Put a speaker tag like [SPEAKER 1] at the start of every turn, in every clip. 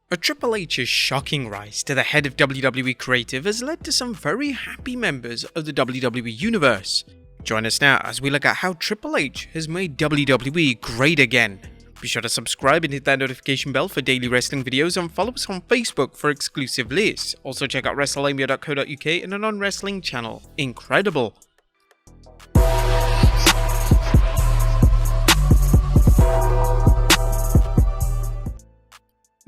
[SPEAKER 1] A Triple H's shocking rise to the head of WWE Creative has led to some very happy members of the WWE Universe. Join us now as we look at how Triple H has made WWE great again. Be sure to subscribe and hit that notification bell for daily wrestling videos and follow us on Facebook for exclusive lists. Also check out Wrestlelamia.co.uk and a non-wrestling channel, Incredible.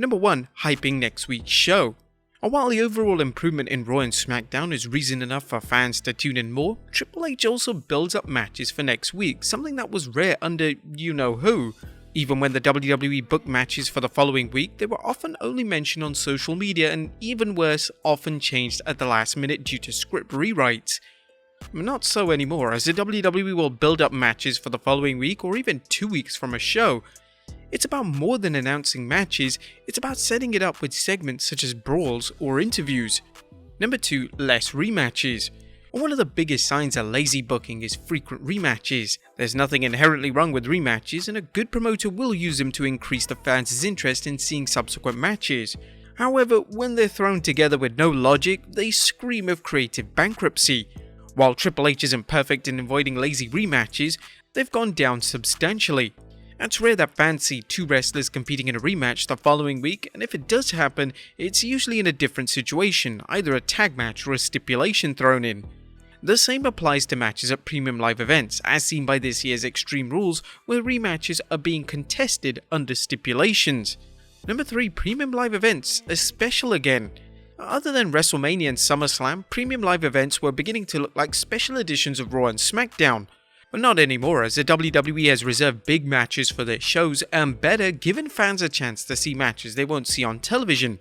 [SPEAKER 1] Number 1. Hyping next week's show. And while the overall improvement in Raw and SmackDown is reason enough for fans to tune in more, Triple H also builds up matches for next week, something that was rare under you-know-who. Even when the WWE booked matches for the following week, they were often only mentioned on social media and, even worse, often changed at the last minute due to script rewrites. Not so anymore, as the WWE will build up matches for the following week or even 2 weeks from a show. It's about more than announcing matches, it's about setting it up with segments such as brawls or interviews. Number 2. Less rematches. One of the biggest signs of lazy booking is frequent rematches. There's nothing inherently wrong with rematches, and a good promoter will use them to increase the fans' interest in seeing subsequent matches. However, when they're thrown together with no logic, they scream of creative bankruptcy. While Triple H isn't perfect in avoiding lazy rematches, they've gone down substantially. It's rare that fans see two wrestlers competing in a rematch the following week, and if it does happen, it's usually in a different situation, either a tag match or a stipulation thrown in. The same applies to matches at premium live events, as seen by this year's Extreme Rules, where rematches are being contested under stipulations. Number 3. Premium live events, a special again. Other than WrestleMania and SummerSlam, premium live events were beginning to look like special editions of Raw and SmackDown. But not anymore, as the WWE has reserved big matches for their shows, and better, given fans a chance to see matches they won't see on television.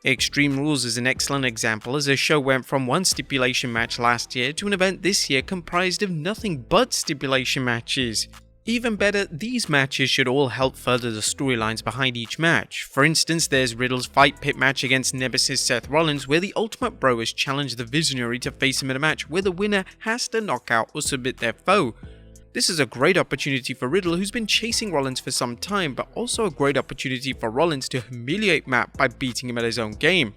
[SPEAKER 1] Extreme Rules is an excellent example, as the show went from one stipulation match last year to an event this year comprised of nothing but stipulation matches. Even better, these matches should all help further the storylines behind each match. For instance, there's Riddle's Fight Pit match against Nemesis Seth Rollins, where the Ultimate Bro has challenged the Visionary to face him in a match where the winner has to knock out or submit their foe. This is a great opportunity for Riddle, who's been chasing Rollins for some time, but also a great opportunity for Rollins to humiliate Matt by beating him at his own game,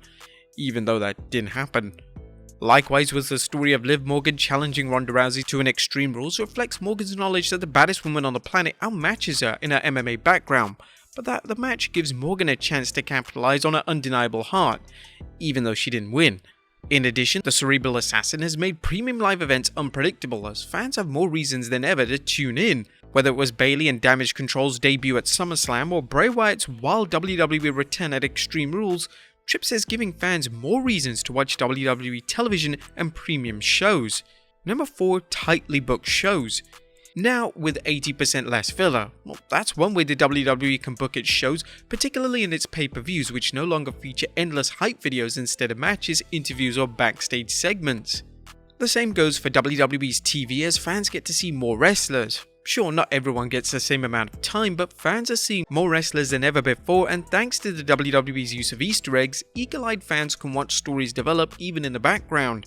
[SPEAKER 1] even though that didn't happen. Likewise was the story of Liv Morgan challenging Ronda Rousey to an Extreme Rules reflects Morgan's knowledge that the baddest woman on the planet outmatches her in her MMA background, but that the match gives Morgan a chance to capitalize on her undeniable heart, even though she didn't win. In addition, the Cerebral Assassin has made premium live events unpredictable, as fans have more reasons than ever to tune in. Whether it was Bayley and Damage Control's debut at SummerSlam or Bray Wyatt's wild WWE return at Extreme Rules, Tripp says giving fans more reasons to watch WWE television and premium shows. Number 4. Tightly booked shows. Now, with 80% less filler, well, that's one way the WWE can book its shows, particularly in its pay-per-views, which no longer feature endless hype videos instead of matches, interviews or backstage segments. The same goes for WWE's TV, as fans get to see more wrestlers. Sure, not everyone gets the same amount of time, but fans are seeing more wrestlers than ever before, and thanks to the WWE's use of Easter eggs, eagle-eyed fans can watch stories develop even in the background.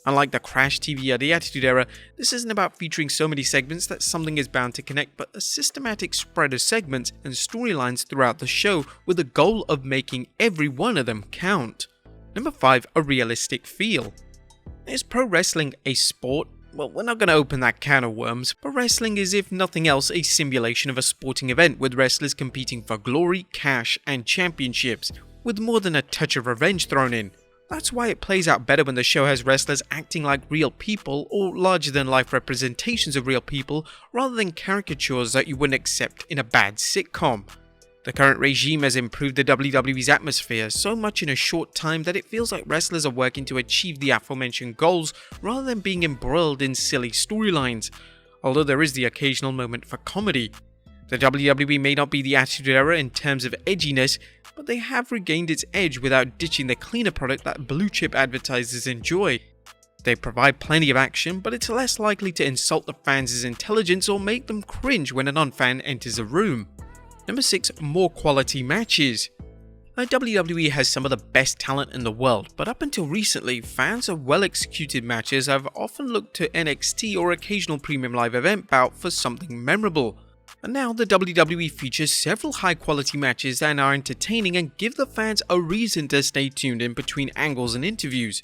[SPEAKER 1] Unlike the Crash TV or the Attitude Era, this isn't about featuring so many segments that something is bound to connect, but a systematic spread of segments and storylines throughout the show with the goal of making every one of them count. Number 5. A realistic feel. Is pro wrestling a sport? Well, we're not going to open that can of worms, but wrestling is, if nothing else, a simulation of a sporting event with wrestlers competing for glory, cash, and championships, with more than a touch of revenge thrown in. That's why it plays out better when the show has wrestlers acting like real people or larger-than-life representations of real people, rather than caricatures that you wouldn't accept in a bad sitcom. The current regime has improved the WWE's atmosphere so much in a short time that it feels like wrestlers are working to achieve the aforementioned goals rather than being embroiled in silly storylines, although there is the occasional moment for comedy. The WWE may not be the Attitude Era in terms of edginess, but they have regained its edge without ditching the cleaner product that blue-chip advertisers enjoy. They provide plenty of action, but it's less likely to insult the fans' intelligence or make them cringe when a non-fan enters a room. Number 6. More quality matches. WWE has some of the best talent in the world, but up until recently, fans of well-executed matches have often looked to NXT or occasional premium live event bout for something memorable. And now the WWE features several high quality matches that are entertaining and give the fans a reason to stay tuned in between angles and interviews.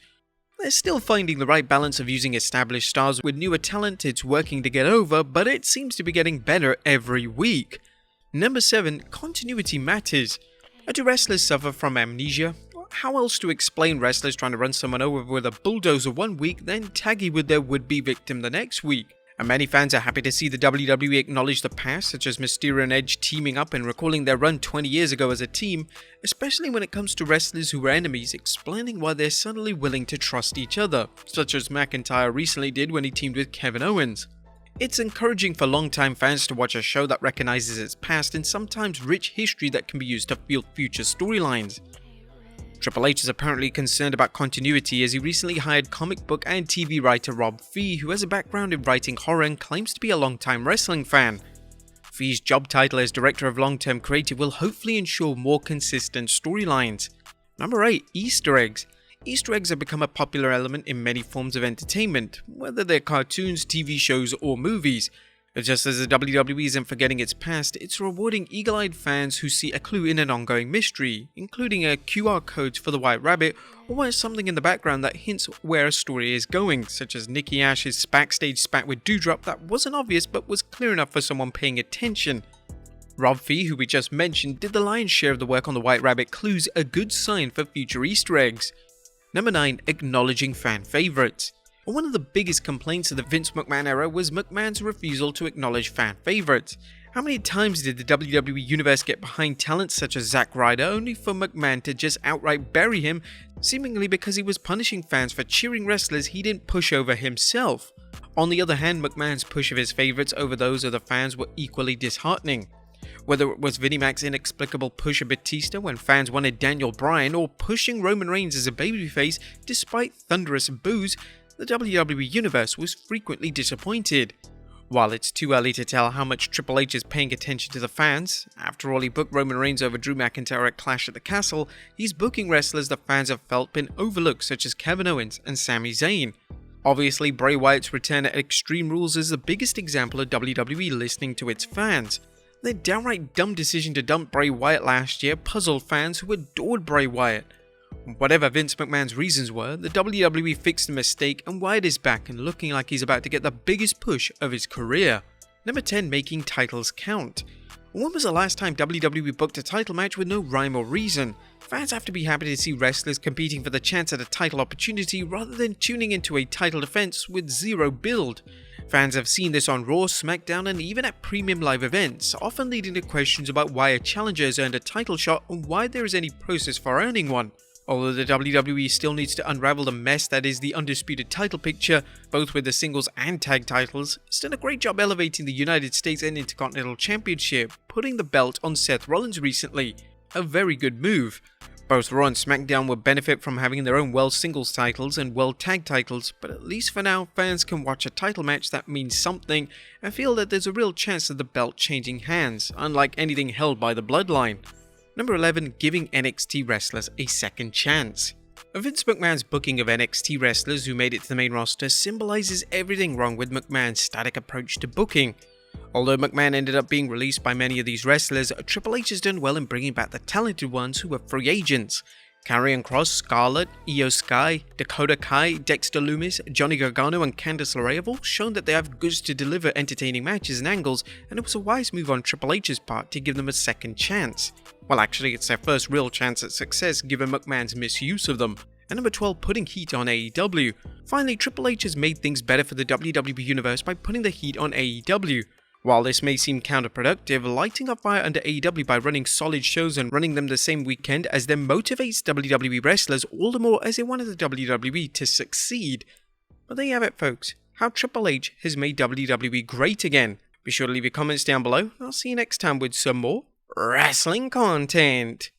[SPEAKER 1] They're still finding the right balance of using established stars with newer talent it's working to get over, but it seems to be getting better every week. Number 7. Continuity matters. Do wrestlers suffer from amnesia? How else to explain wrestlers trying to run someone over with a bulldozer one week, then taggy with their would-be victim the next week? And many fans are happy to see the WWE acknowledge the past, such as Mysterio and Edge teaming up and recalling their run 20 years ago as a team, especially when it comes to wrestlers who were enemies, explaining why they're suddenly willing to trust each other, such as McIntyre recently did when he teamed with Kevin Owens. It's encouraging for longtime fans to watch a show that recognizes its past and sometimes rich history that can be used to fuel future storylines. Triple H is apparently concerned about continuity as he recently hired comic book and TV writer Rob Fee, who has a background in writing horror and claims to be a long-time wrestling fan. Fee's job title as Director of Long-Term Creative will hopefully ensure more consistent storylines. Number 8. Easter eggs. Easter eggs have become a popular element in many forms of entertainment, whether they're cartoons, TV shows, or movies. But just as the WWE isn't forgetting its past, it's rewarding eagle-eyed fans who see a clue in an ongoing mystery, including a QR code for the White Rabbit, or something in the background that hints where a story is going, such as Nikki Ash's backstage spat with Doudrop that wasn't obvious but was clear enough for someone paying attention. Rob Fee, who we just mentioned, did the lion's share of the work on the White Rabbit clues, a good sign for future Easter eggs. Number 9. Acknowledging fan favourites. One of the biggest complaints of the Vince McMahon era was McMahon's refusal to acknowledge fan favourites. How many times did the WWE Universe get behind talents such as Zack Ryder only for McMahon to just outright bury him, seemingly because he was punishing fans for cheering wrestlers he didn't push over himself? On the other hand, McMahon's push of his favourites over those of the fans were equally disheartening. Whether it was Vinnie Mac's inexplicable push of Batista when fans wanted Daniel Bryan, or pushing Roman Reigns as a babyface despite thunderous boos, the WWE Universe was frequently disappointed. While it's too early to tell how much Triple H is paying attention to the fans, after all he booked Roman Reigns over Drew McIntyre at Clash at the Castle, he's booking wrestlers that fans have felt been overlooked such as Kevin Owens and Sami Zayn. Obviously, Bray Wyatt's return at Extreme Rules is the biggest example of WWE listening to its fans. The downright dumb decision to dump Bray Wyatt last year puzzled fans who adored Bray Wyatt. Whatever Vince McMahon's reasons were, the WWE fixed the mistake and Wyatt is back and looking like he's about to get the biggest push of his career. Number 10. Making titles count. When was the last time WWE booked a title match with no rhyme or reason? Fans have to be happy to see wrestlers competing for the chance at a title opportunity rather than tuning into a title defense with zero build. Fans have seen this on Raw, SmackDown, and even at premium live events, often leading to questions about why a challenger has earned a title shot and why there is any process for earning one. Although the WWE still needs to unravel the mess that is the undisputed title picture, both with the singles and tag titles, it's done a great job elevating the United States and Intercontinental Championship, putting the belt on Seth Rollins recently. A very good move. Both Raw and SmackDown will benefit from having their own World Singles titles and World Tag titles, but at least for now, fans can watch a title match that means something and feel that there's a real chance of the belt changing hands, unlike anything held by the Bloodline. Number 11. Giving NXT wrestlers a second chance. Vince McMahon's booking of NXT wrestlers who made it to the main roster symbolizes everything wrong with McMahon's static approach to booking. Although McMahon ended up being released by many of these wrestlers, Triple H has done well in bringing back the talented ones who were free agents. Karrion Kross, Scarlett, Io Sky, Dakota Kai, Dexter Lumis, Johnny Gargano and Candice LeRae have all shown that they have goods to deliver entertaining matches and angles, and it was a wise move on Triple H's part to give them a second chance. Well, actually, it's their first real chance at success given McMahon's misuse of them. And number 12, putting heat on AEW. Finally, Triple H has made things better for the WWE Universe by putting the heat on AEW. While this may seem counterproductive, lighting a fire under AEW by running solid shows and running them the same weekend as them motivates WWE wrestlers all the more as they wanted the WWE to succeed. But there you have it, folks, how Triple H has made WWE great again. Be sure to leave your comments down below, and I'll see you next time with some more wrestling content.